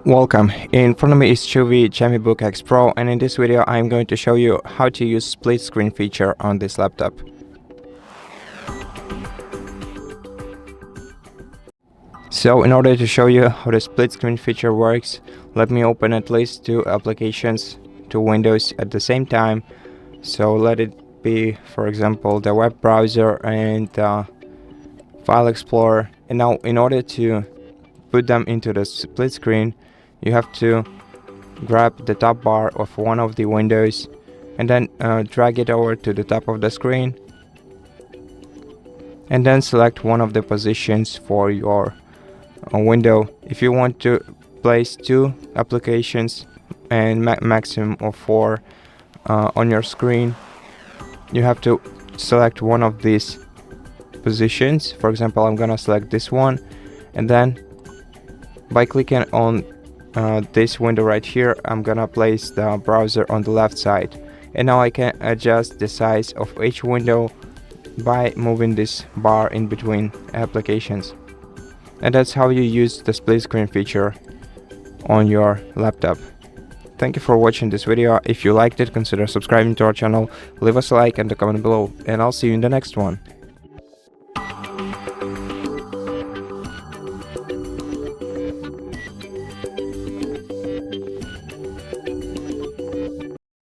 Welcome. In front of me is CHUWI GemiBook X Pro, and in this video I'm going to show you how to use split screen feature on this laptop. So in order to show you how the split screen feature works, let me open at least two applications, two windows at the same time. So let it be, for example, the web browser and File Explorer. And now in order to put them into the split screen, you have to grab the top bar of one of the windows and then drag it over to the top of the screen, and then select one of the positions for your window. If you want to place two applications and maximum of four on your screen, you have to select one of these positions. For example, I'm gonna select this one, and then by clicking on this window right here, I'm gonna place the browser on the left side, and now I can adjust the size of each window by moving this bar in between applications. And that's how you use the split screen feature on your laptop. Thank you for watching this video. If you liked it, consider subscribing to our channel, leave us a like and a comment below, and I'll see you in the next one.